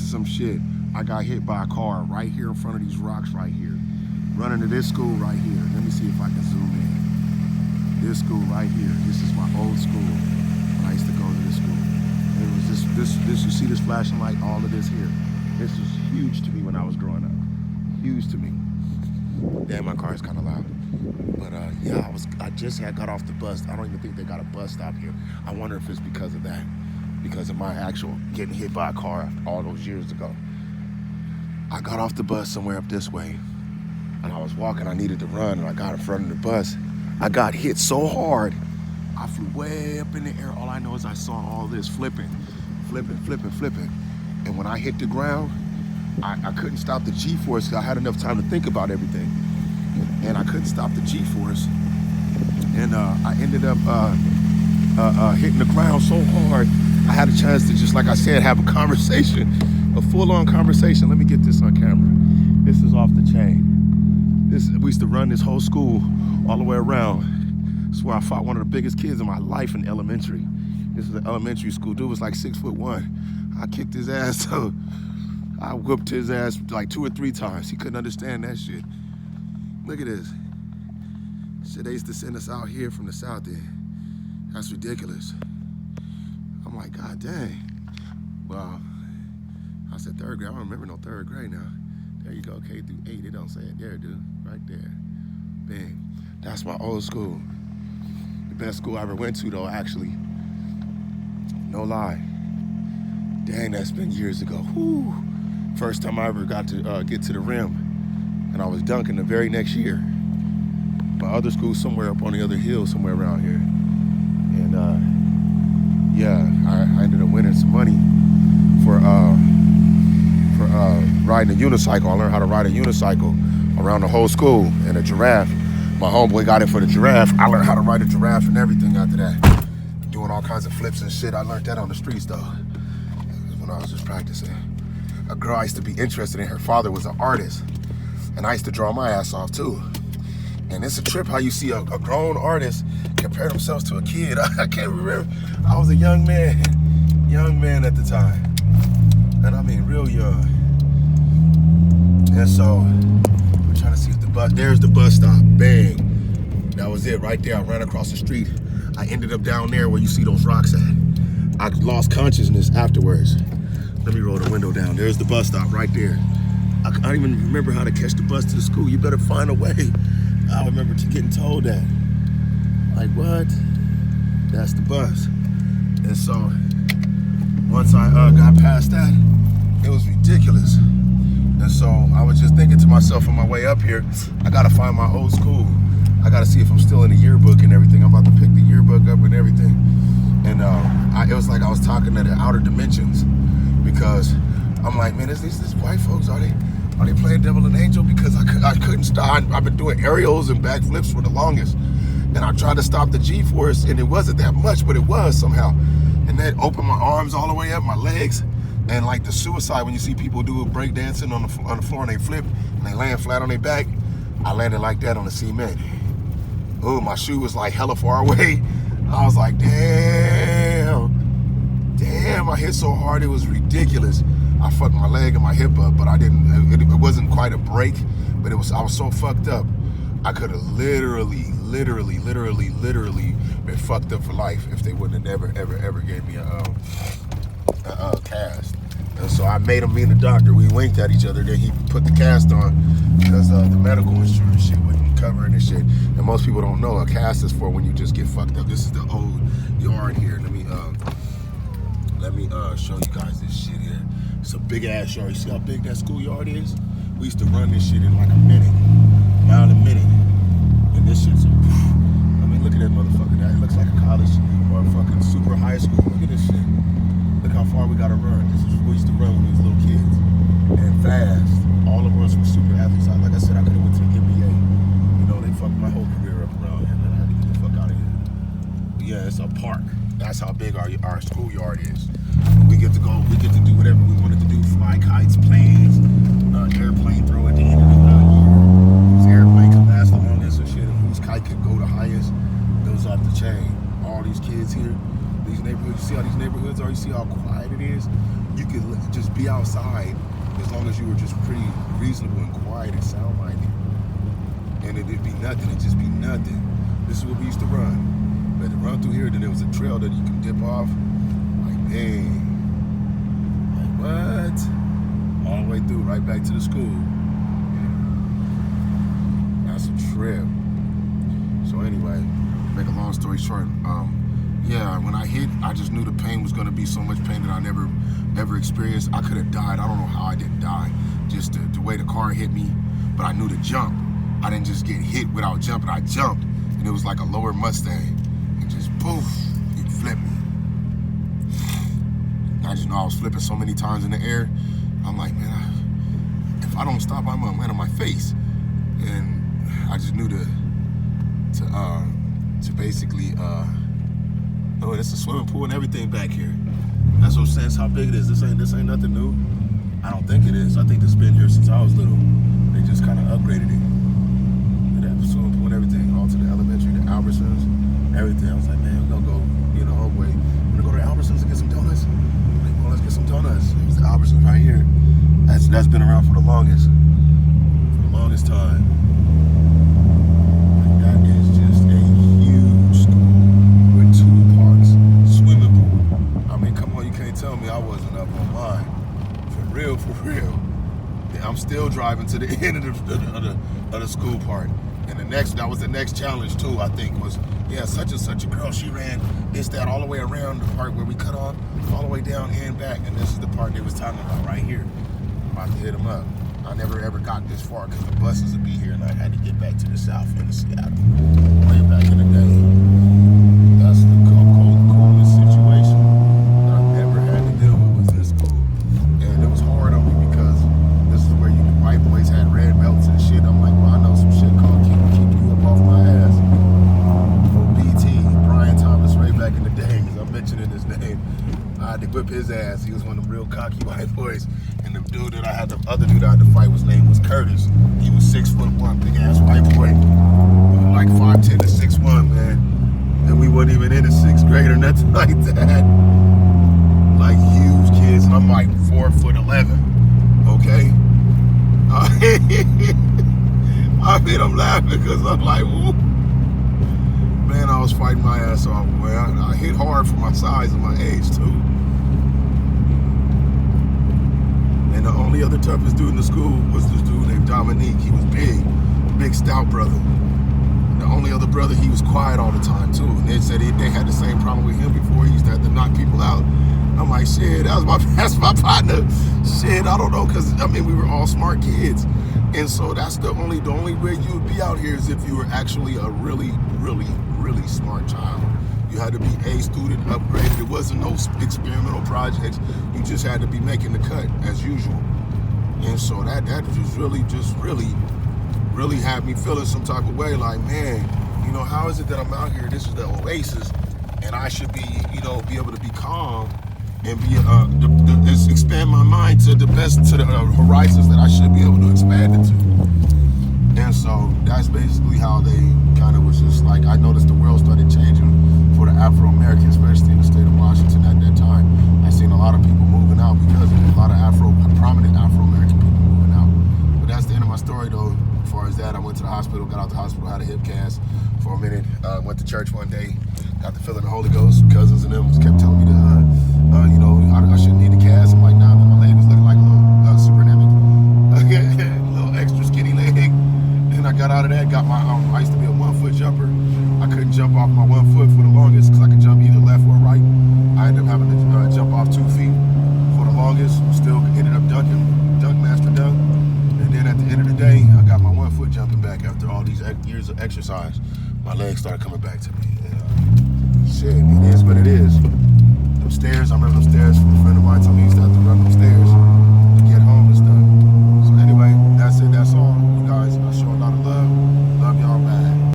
some shit. I got hit by a car right here in front of these rocks right here. Running to this school right here. Let me see if I can zoom in. This school right here. This is my old school. When I used to go to this school. It was this. You see this flashing light? All of this here. This was huge to me when I was growing up. Huge to me. Damn, my car is kind of loud. But yeah, I just had got off the bus. I don't even think they got a bus stop here. I wonder if it's because of that. Because of my actual getting hit by a car all those years ago. I got off the bus somewhere up this way. And I was walking, I needed to run, and I got in front of the bus. I got hit so hard, I flew way up in the air. All I know is I saw all this flipping. And when I hit the ground, I couldn't stop the G-force because I had enough time to think about everything. And I couldn't stop the G-force. And I ended up hitting the ground so hard, I had a chance to just, like I said, have a conversation, a full-on conversation. Let me get this on camera. This is off the chain. We used to run this whole school all the way around. That's where I fought one of the biggest kids in my life in elementary. This was an elementary school. Dude was like 6'1". I kicked his ass, so I whooped his ass like 2 or 3 times. He couldn't understand that shit. Look at this. Shit, they used to send us out here from the south end. That's ridiculous. I'm like, God dang. Well, I said 3rd grade. I don't remember no 3rd grade now. There you go, K through 8. It don't say it there, dude. Right there. Bang. That's my old school. The best school I ever went to, though, actually. No lie. Dang, that's been years ago. Whew. First time I ever got to get to the rim. And I was dunking the very next year. My other school somewhere up on the other hill, somewhere around here. And yeah, I ended up winning some money for riding a unicycle. I learned how to ride a unicycle around the whole school, and a giraffe. My homeboy got it for the giraffe. I learned how to ride a giraffe and everything after that. Doing all kinds of flips and shit. I learned that on the streets though, when I was just practicing. A girl I used to be interested in, her father was an artist, and I used to draw my ass off too. And it's a trip how you see a grown artist compare themselves to a kid. I can't remember. I was a young man at the time. And I mean real young. And so, I'm trying to see if the bus, there's the bus stop, bang. That was it right there. I ran across the street. I ended up down there where you see those rocks at. I lost consciousness afterwards. Let me roll the window down. There's the bus stop right there. I don't even remember how to catch the bus to the school. You better find a way. I remember getting told that. Like, what? That's the bus. And so, once I got past that, it was ridiculous. And so I was just thinking to myself on my way up here, I gotta find my old school. I gotta see if I'm still in the yearbook and everything. I'm about to pick the yearbook up and everything. And it was like I was talking to the outer dimensions, because I'm like, man, is these white folks, are they playing Devil and Angel? Because I couldn't stop. I've been doing aerials and backflips for the longest. And I tried to stop the G-force, and it wasn't that much, but it was somehow. And then opened my arms all the way up, my legs. And like the suicide, when you see people do break dancing on the floor and they flip and they land flat on their back, I landed like that on the cement. Oh, my shoe was like hella far away. I was like, damn, I hit so hard, it was ridiculous. I fucked my leg and my hip up, but I didn't, it wasn't quite a break, but I was so fucked up. I could have literally been fucked up for life if they wouldn't have ever gave me a cast. And so I made him, me and the doctor, we winked at each other. Then he put the cast on because the medical insurance shit wouldn't cover it and shit. And most people don't know a cast is for when you just get fucked up. This is the old yard here. Let me show you guys this shit here. It's a big ass yard. You see how big that schoolyard is? We used to run this shit in like a mile a minute. And this shit's, I mean, look at that motherfucker. That it looks like a college or a fucking super high school. Look at this shit. Look how far we gotta run. This is what we used to run when we was little kids. And fast. All of us were super athletes. Like I said, I could have went to the NBA. You know, they fucked my whole career up around here, man. I had to get the fuck out of here. But yeah, it's a park. That's how big our schoolyard is. We get to go, we get to do whatever we wanted to do. Fly kites, planes, airplane throw at the end of the whose airplane could last the longest or shit, and whose kite could go the highest. Goes off the chain. All these kids here, these neighborhoods, see how these neighborhoods are? You see how quiet it is? You could just be outside as long as you were just pretty reasonable and quiet and sound-minded. And it'd be nothing. It'd just be nothing. This is what we used to run. We had to run through here, then there was a trail that you can dip off. Like, dang. Like, what? All the way through, right back to the school. That's a trip. So anyway, make a long story short, yeah, when I hit, I just knew the pain was gonna be so much pain that I never ever experienced. I could have died. I don't know how I didn't die. Just the way the car hit me, but I knew to jump. I didn't just get hit without jumping. I jumped, and it was like a lower Mustang, and just poof, it flipped me. I just know I was flipping so many times in the air. I'm like, man, if I don't stop, I'm gonna land on my face. And I just knew to basically, oh, it's a swimming pool and everything back here. That's what I'm saying. It's how big it is. This ain't nothing new. I don't think it is. I think this has been here since I was little. They just kind of upgraded it. They have a swimming pool and everything, all to the elementary, the Albertsons, everything. I was like, man, we're gonna go, the whole way. We're gonna go to Albertsons and get some donuts. I'm like, well, let's get some donuts. It was the Albertsons right here. That's been around for the longest time. Like, that is just a huge school with 2 parks, swimming pool. I mean, come on, you can't tell me I wasn't up on mine. For real. Yeah, I'm still driving to the end of the school part. And that was the next challenge too, I think, was, yeah, such and such a girl, she ran that all the way around the part where we cut off, all the way down and back. And this is the part they was talking about right here. I'm about to hit them up. I never ever got this far because the buses would be here and I had to get back to the south end of Seattle. Way back in the day. That's the coolest situation that I've ever had to deal with, was this school. And it was hard on me because this is where white boys had red belts and shit. I'm like, well, I know some shit called keep you up off my ass. For BT, Brian Thomas, right back in the days. I'm mentioning his name. I had to whip his ass. He was one of them real cocky white boys. And the other dude that I had to fight, his name was Curtis. He was 6'1", big ass white boy. Like 5'10" to 6'1", man. And we wasn't even in the 6th grade or nothing like that. Like huge kids, and I'm like 4'11", okay? I mean, I'm laughing because I'm like, whoop. Man, I was fighting my ass off, boy. I hit hard for my size and my age, too. And the only other toughest dude in the school was this dude named Dominique. He was big stout brother. And the only other brother, he was quiet all the time, too. And they said they had the same problem with him before. He used to have to knock people out. I'm like, shit, that's my partner. Shit, I don't know, because, I mean, we were all smart kids. And so that's the only way you would be out here is if you were actually a really smart child. You had to be A student, upgraded. There wasn't no experimental projects. You just had to be making the cut as usual. And so that just really had me feeling some type of way. Like, man, how is it that I'm out here? This is the oasis, and I should be, be able to be calm and be expand my mind to the horizons that I should be able to expand it to. And so that's basically how they kind of was just like, I noticed the world started changing for the Afro-Americans, especially in the state of Washington at that time. I seen a lot of people moving out because of a lot of prominent Afro-American people moving out. But that's the end of my story though. As far as that, I went to the hospital, got out the hospital, had a hip cast for a minute, went to church one day, got the feeling of the Holy Ghost. Cousins and them kept telling me that, I shouldn't need the cast. I'm like, nah, man, my leg was looking like a little supernamic, a little extra skinny leg. And I got out of that, got my, I used to be a 1-foot jumper. I couldn't jump off my 1 foot for the longest because I could jump either left or right. I ended up having to jump off 2 feet for the longest. Still ended up master dunk. And then at the end of the day, I got my 1 foot jumping back after all these years of exercise. My legs started coming back to me. Shit, it is what it is. Them stairs, I remember them stairs from a friend of mine told me he used to